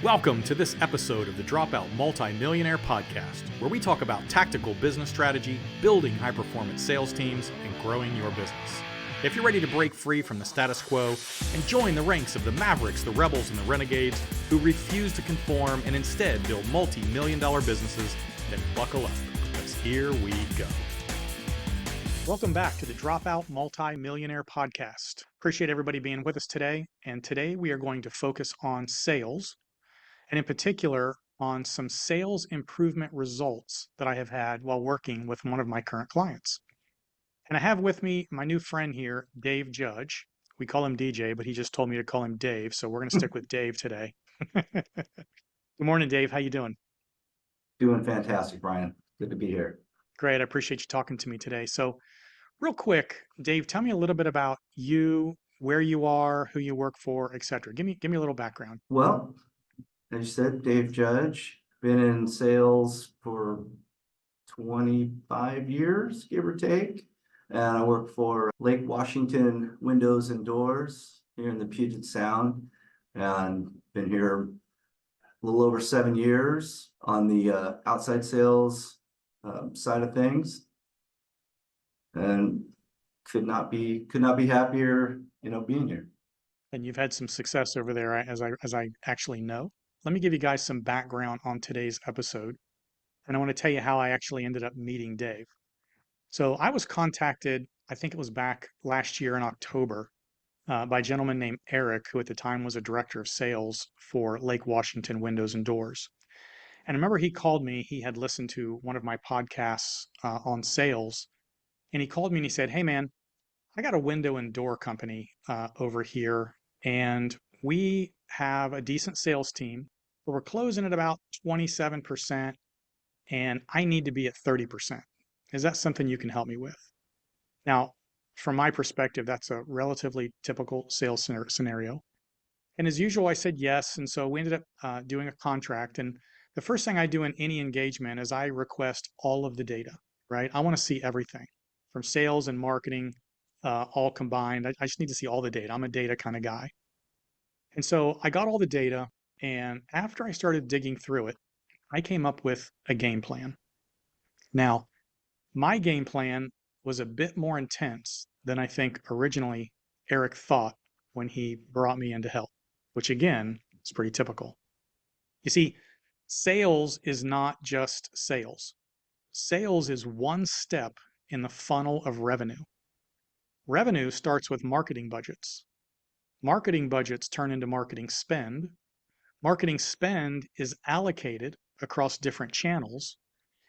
Welcome to this episode of the Dropout Multi-Millionaire Podcast, where we talk about tactical business strategy, building high-performance sales teams, and growing your business. If you're ready to break free from the status quo and join the ranks of the Mavericks, the Rebels, and the Renegades who refuse to conform and instead build multi-million-dollar businesses, then buckle up, because here we go. Welcome back to the Dropout Multi-Millionaire Podcast. Appreciate everybody being with us today. And today we are going to focus on sales, and in particular on some sales improvement results that I have had while working with one of my current clients. And I have with me my new friend here, Dave Judge. We call him DJ, but he just told me to call him Dave, so we're going to stick with Dave today. Good morning, Dave. How you doing? Doing fantastic, Brian. Good to be here. Great. I appreciate you talking to me today. So real quick, Dave, tell me a little bit about you, where you are, who you work for, etc. Give me a little background. Well, as you said, Dave Judge, been in sales for 25 years, give or take. And I work for Lake Washington Windows and Doors here in the Puget Sound, and been here a little over 7 years on the outside sales side of things, and could not be happier, being here. And you've had some success over there, as I actually know. Let me give you guys some background on today's episode, and I want to tell you how I actually ended up meeting Dave. So I was contacted, I think it was back last year in October, by a gentleman named Eric, who at the time was a director of sales for Lake Washington Windows and Doors. And I remember he called me. He had listened to one of my podcasts on sales, and he called me and he said, "Hey man, I got a window and door company over here, and we have a decent sales team, but we're closing at about 27%, and I need to be at 30%. Is that something you can help me with?" Now, from my perspective, that's a relatively typical sales scenario. And as usual, I said yes. And so we ended up doing a contract. And the first thing I do in any engagement is I request all of the data, right? I want to see everything from sales and marketing all combined. I just need to see all the data. I'm a data kind of guy. And so I got all the data. And after I started digging through it, I came up with a game plan. Now, my game plan was a bit more intense than I think originally Eric thought when he brought me in to help, which again is pretty typical. You see, sales is not just sales. Sales is one step in the funnel of revenue. Revenue starts with marketing budgets. Marketing budgets turn into marketing spend. Marketing spend is allocated across different channels,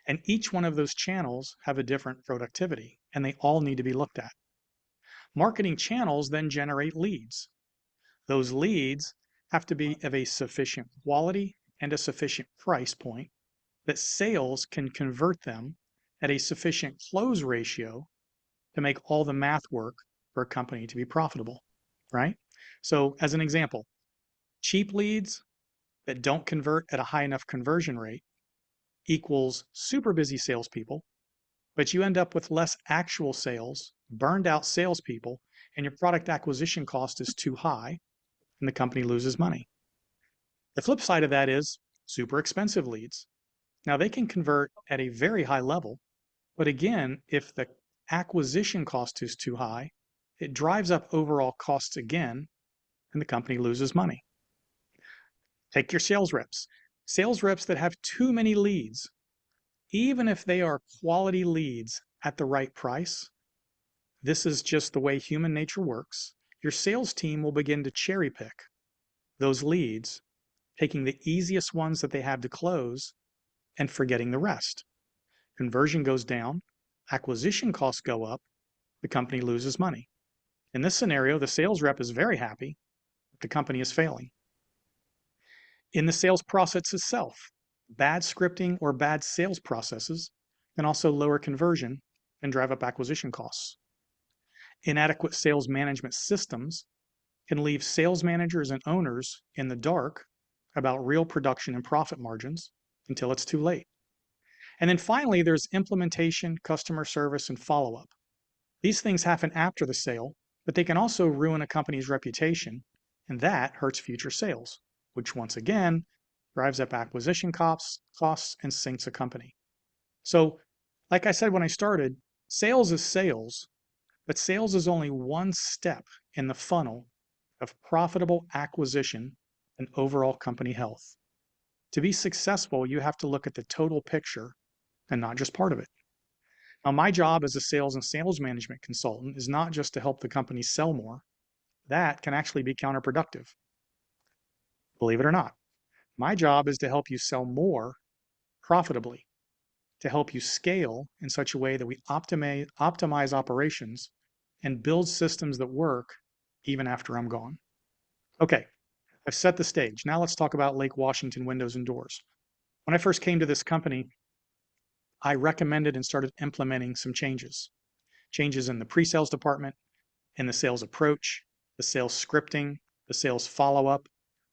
and each one of those channels have a different productivity, and they all need to be looked at. Marketing channels then generate leads. Those leads have to be of a sufficient quality and a sufficient price point that sales can convert them at a sufficient close ratio to make all the math work for a company to be profitable, right? So as an example, cheap leads that don't convert at a high enough conversion rate equals super busy salespeople, but you end up with less actual sales, burned out salespeople, and your product acquisition cost is too high, and the company loses money. The flip side of that is super expensive leads. Now they can convert at a very high level, but again, if the acquisition cost is too high, it drives up overall costs again, and the company loses money. Take your sales reps. Sales reps that have too many leads, even if they are quality leads at the right price, this is just the way human nature works. Your sales team will begin to cherry pick those leads, taking the easiest ones that they have to close and forgetting the rest. Conversion goes down, acquisition costs go up, the company loses money. In this scenario, the sales rep is very happy, but the company is failing. In the sales process itself, bad scripting or bad sales processes can also lower conversion and drive up acquisition costs. Inadequate sales management systems can leave sales managers and owners in the dark about real production and profit margins until it's too late. And then finally, there's implementation, customer service, and follow-up. These things happen after the sale, but they can also ruin a company's reputation, and that hurts future sales, which once again drives up acquisition costs, and sinks a company. So, like I said when I started, sales is sales, but sales is only one step in the funnel of profitable acquisition and overall company health. To be successful, you have to look at the total picture and not just part of it. Now, my job as a sales and sales management consultant is not just to help the company sell more. That can actually be counterproductive, believe it or not. My job is to help you sell more profitably, to help you scale in such a way that we optimize operations and build systems that work even after I'm gone. Okay, I've set the stage. Now let's talk about Lake Washington Windows and Doors. When I first came to this company, I recommended and started implementing some changes in the pre-sales department, in the sales approach, the sales scripting, the sales follow-up,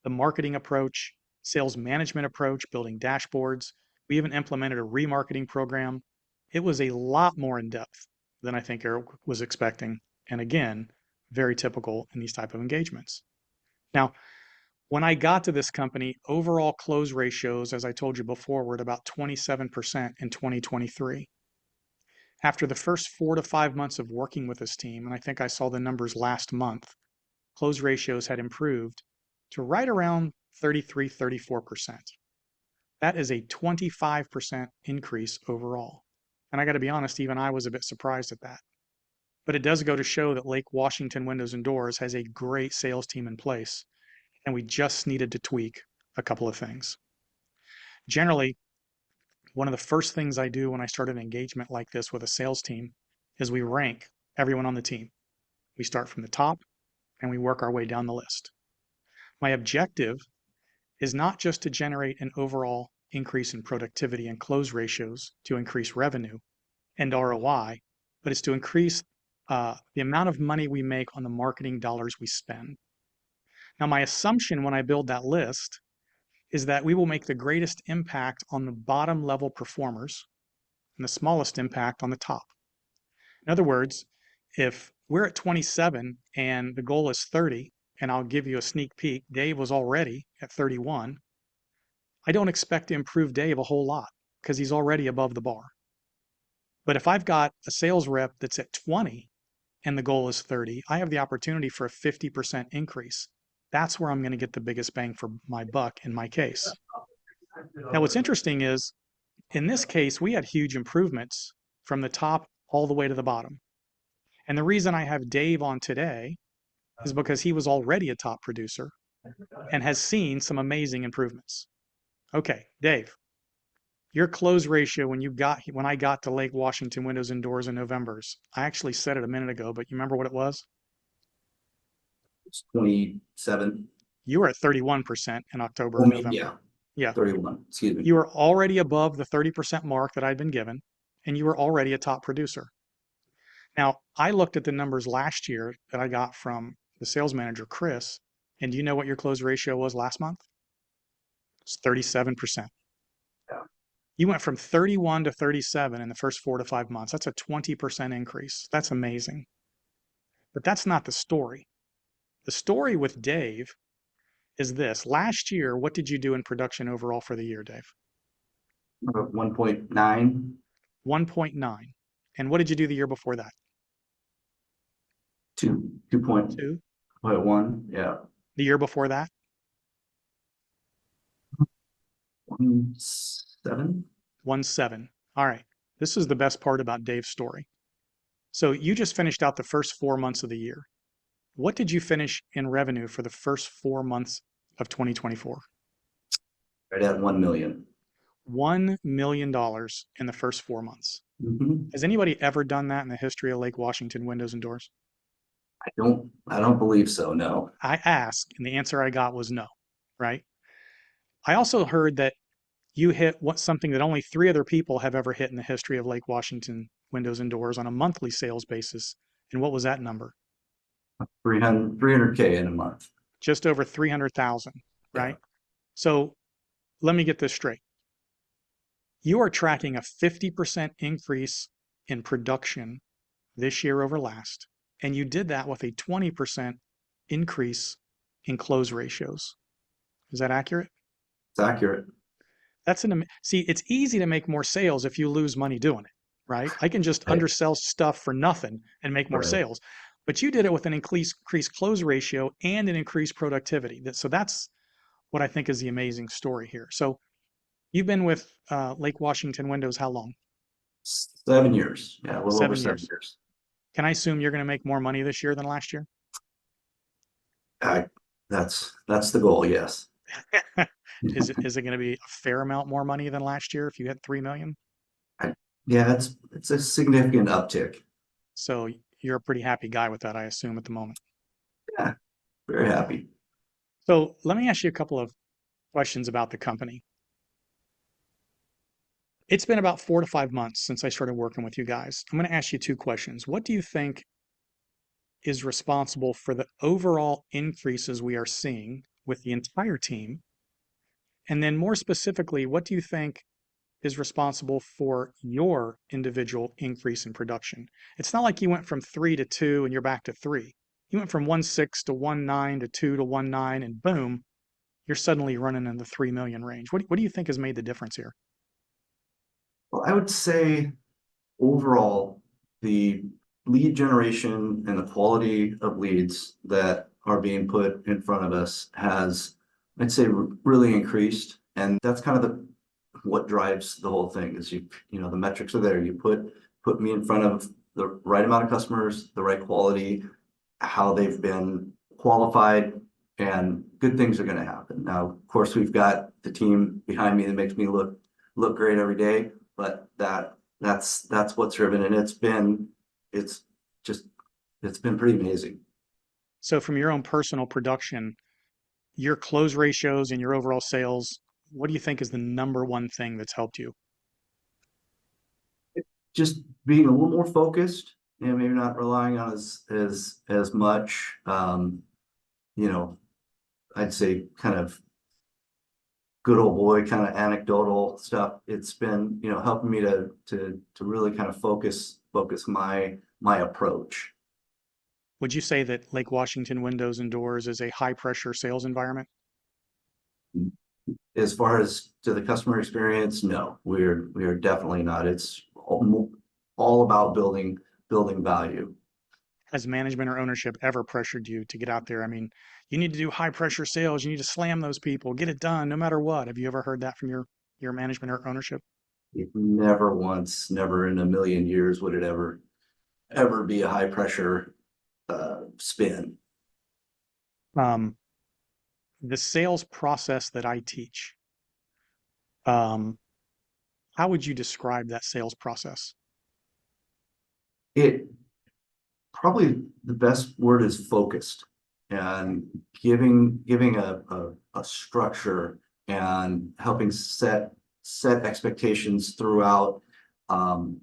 the marketing approach, sales management approach, building dashboards. We even implemented a remarketing program. It was a lot more in depth than I think Eric was expecting. And again, very typical in these type of engagements. Now, when I got to this company, overall close ratios, as I told you before, were at about 27% in 2023. After the first 4 to 5 months of working with this team, and I think I saw the numbers last month, close ratios had improved to right around 33, 34%. That is a 25% increase overall. And I got to be honest, even I was a bit surprised at that. But it does go to show that Lake Washington Windows and Doors has a great sales team in place, and we just needed to tweak a couple of things. Generally, one of the first things I do when I start an engagement like this with a sales team is we rank everyone on the team. We start from the top and we work our way down the list. My objective is not just to generate an overall increase in productivity and close ratios to increase revenue and ROI, but it's to increase the amount of money we make on the marketing dollars we spend. Now, my assumption when I build that list is that we will make the greatest impact on the bottom level performers and the smallest impact on the top. In other words, if we're at 27 and the goal is 30, and I'll give you a sneak peek, Dave was already at 31, I don't expect to improve Dave a whole lot because he's already above the bar. But if I've got a sales rep that's at 20 and the goal is 30, I have the opportunity for a 50% increase. That's where I'm going to get the biggest bang for my buck in my case. Now, what's interesting is, in this case, we had huge improvements from the top all the way to the bottom. And the reason I have Dave on today is because he was already a top producer and has seen some amazing improvements. Okay, Dave, your close ratio when I got to Lake Washington Windows and Doors in November's, I actually said it a minute ago, but you remember what it was? It's 27. You were at 31% in October and November. Yeah, 31, excuse me. You were already above the 30% mark that I'd been given, and you were already a top producer. Now, I looked at the numbers last year that I got from the sales manager, Chris, and do you know what your close ratio was last month? It's 37%. Yeah. You went from 31 to 37 in the first 4 to 5 months. That's a 20% increase. That's amazing. But that's not the story. The story with Dave is this. Last year, what did you do in production overall for the year, Dave? 1.9. 1.9. And what did you do the year before that? 2.1. Yeah. The year before that? 1.7. 1.7. All right. This is the best part about Dave's story. So you just finished out the first 4 months of the year. What did you finish in revenue for the first 4 months of 2024? Right at 1 million. $1 million in the first 4 months. Mm-hmm. Has anybody ever done that in the history of Lake Washington Windows and Doors? I don't believe so, no. I asked, and the answer I got was no, right? I also heard that you hit something that only 3 other people have ever hit in the history of Lake Washington Windows and Doors on a monthly sales basis. And what was that number? 300K in a month. Just over 300,000, right? Yeah. So let me get this straight. You are tracking a 50% increase in production this year over last, and you did that with a 20% increase in close ratios. Is that accurate? It's accurate. See, it's easy to make more sales if you lose money doing it, right? I can just Right. undersell stuff for nothing and make more Right. sales. But you did it with an increased close ratio and an increased productivity. So that's what I think is the amazing story here. So you've been with Lake Washington Windows how long? 7 years. Yeah, a little over Seven seven years. years. Can I assume you're going to make more money this year than last year? I, that's the goal. Yes. Is it going to be a fair amount more money than last year if you hit 3 million? I, yeah, it's a significant uptick. So you're a pretty happy guy with that, I assume, at the moment. Yeah, very happy. So let me ask you a couple of questions about the company. It's been about 4 to 5 months since I started working with you guys. I'm going to ask you two questions. What do you think is responsible for the overall increases we are seeing with the entire team? And then more specifically, what do you think is responsible for your individual increase in production? It's not like you went from 3 to 2 and you're back to 3. You went from 1.6 to 1.9 to 2 to 1.9 and boom, you're suddenly running in the 3 million range. What do you think has made the difference here? Well, I would say overall, the lead generation and the quality of leads that are being put in front of us has, I'd say, really increased. And that's kind of what drives the whole thing is the metrics are there. You put me in front of the right amount of customers, the right quality, how they've been qualified, and good things are going to happen. Now, of course, we've got the team behind me that makes me look great every day, but that's what's driven, and it's just it's been pretty amazing. So from your own personal production, your close ratios and your overall sales, what do you think is the number one thing that's helped you? Just being a little more focused and maybe not relying on as much you know, I'd say kind of good old boy kind of anecdotal stuff. It's been, helping me to really kind of focus my approach. Would you say that Lake Washington Windows and Doors is a high pressure sales environment? As far as to the customer experience, no, we are definitely not. It's all about building value. Has management or ownership ever pressured you to get out there? I mean, you need to do high pressure sales. You need to slam those people, get it done no matter what. Have you ever heard that from your management or ownership? It never once, never in a million years would it ever be a high pressure spin. Um, the sales process that I teach, um, how would you describe that sales process? It probably the best word is focused, and giving a structure and helping set expectations throughout, um,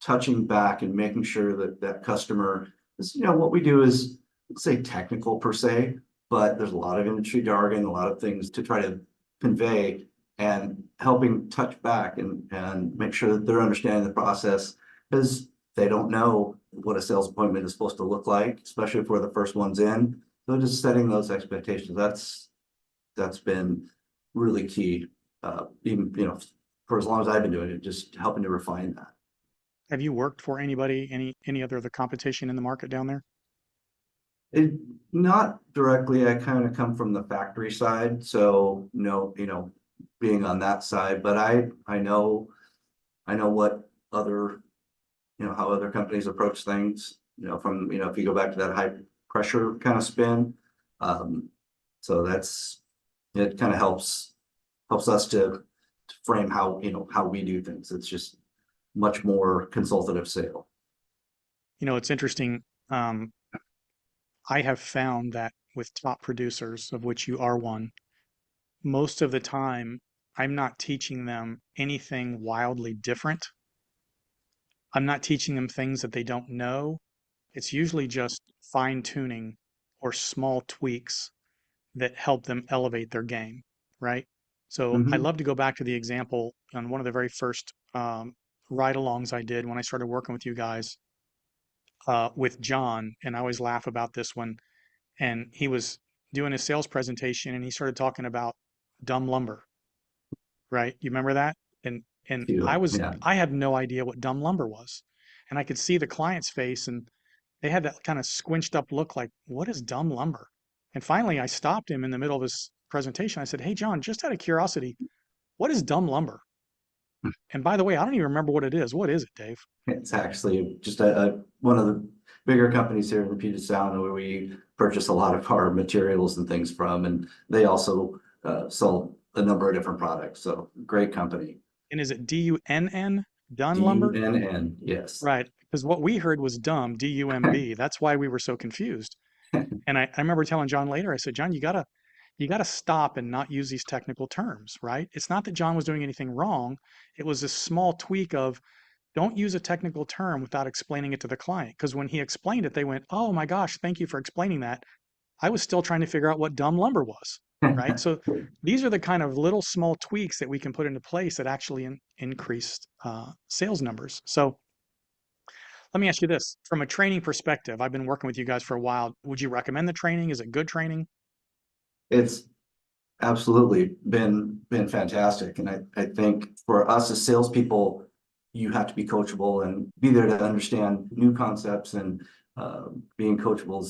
touching back and making sure that that customer is, what we do is, let's say, technical per se, but there's a lot of industry jargon, a lot of things to try to convey, and helping touch back and make sure that they're understanding the process, because they don't know what a sales appointment is supposed to look like, especially if we're the first ones in. So just setting those expectations, that's been really key. Even, for as long as I've been doing it, just helping to refine that. Have you worked for anybody, any other of the competition in the market down there? It, not directly, I kind of come from the factory side, so no, being on that side, but I know what other, how other companies approach things, from, if you go back to that high pressure kind of spin. Um, so it kind of helps us to frame how we do things. It's just much more consultative sale. It's interesting. Um, I have found that with top producers, of which you are one, most of the time, I'm not teaching them anything wildly different. I'm not teaching them things that they don't know. It's usually just fine tuning or small tweaks that help them elevate their game, right? So I Mm-hmm. love to go back to the example on one of the very first ride alongs I did when I started working with you guys with John. And I always laugh about this one. And he was doing his sales presentation and he started talking about dumb lumber, right? You remember that? And Yeah. I had no idea what dumb lumber was. And I could see the client's face and they had that kind of squinched up look like, what is dumb lumber? And finally I stopped him in the middle of his presentation. I said, "Hey John, just out of curiosity, what is dumb lumber?" And by the way, I don't even remember what it is. What is it, Dave? It's actually just one of the bigger companies here in the Puget Sound where we purchase a lot of our materials and things from, and they also sell a number of different products. So great company. And is it DUNN? Dun lumber? DUNN, yes. Right. Because what we heard was dumb, DUMB. That's why we were so confused. And I remember telling John later, I said, "John, you gotta stop and not use these technical terms, right? It's not that John was doing anything wrong. It was this small tweak of don't use a technical term without explaining it to the client. Because when he explained it, they went, oh my gosh, thank you for explaining that. I was still trying to figure out what dumb lumber was, right? So these are the kind of little small tweaks that we can put into place that actually increase sales numbers. So let me ask you this, from a training perspective, I've been working with you guys for a while. Would you recommend the training? Is it good training? It's absolutely been fantastic. And I think for us as salespeople, you have to be coachable and be there to understand new concepts, and being coachable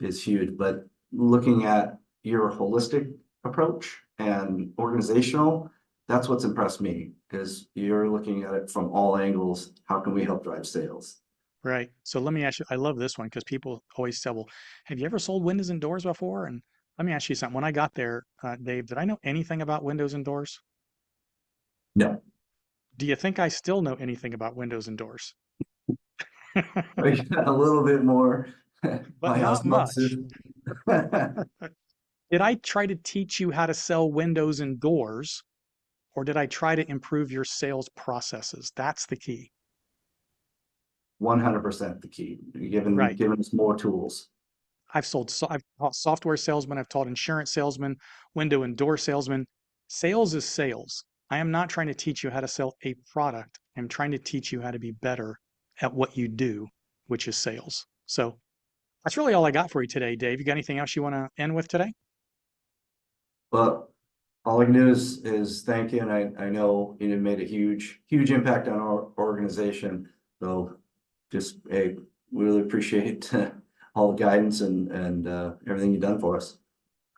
is huge. But looking at your holistic approach and organizational, that's what's impressed me, because you're looking at it from all angles. How can we help drive sales? Right. So let me ask you, I love this one because people always say, well, have you ever sold windows and doors before? And let me ask you something. When I got there, Dave, did I know anything about windows and doors? No. Do you think I still know anything about windows and doors? A little bit more But by not osmosis. much. Did I try to teach you how to sell windows and doors, or did I try to improve your sales processes? That's the key. 100% the key. You're Right. giving us more tools. I've taught software salesmen, I've taught insurance salesmen, window and door salesmen. Sales is sales. I am not trying to teach you how to sell a product. I'm trying to teach you how to be better at what you do, which is sales. So that's really all I got for you today, Dave. You got anything else you want to end with today? But all I can do is thank you. And I know you made a huge impact on our organization. So just really appreciate all the guidance and everything you've done for us.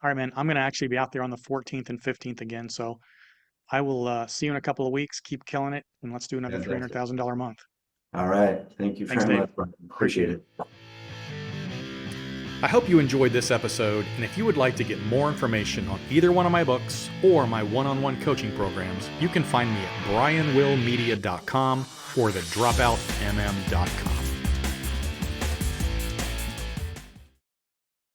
All right, man. I'm going to actually be out there on the 14th and 15th again. So I will see you in a couple of weeks. Keep killing it. And let's do another Fantastic. $300,000 a month. All right. Thank you Thanks, very Dave. much, Brian. Appreciate it. I hope you enjoyed this episode, and if you would like to get more information on either one of my books or my one-on-one coaching programs, you can find me at brianwillmedia.com or the dropoutmm.com.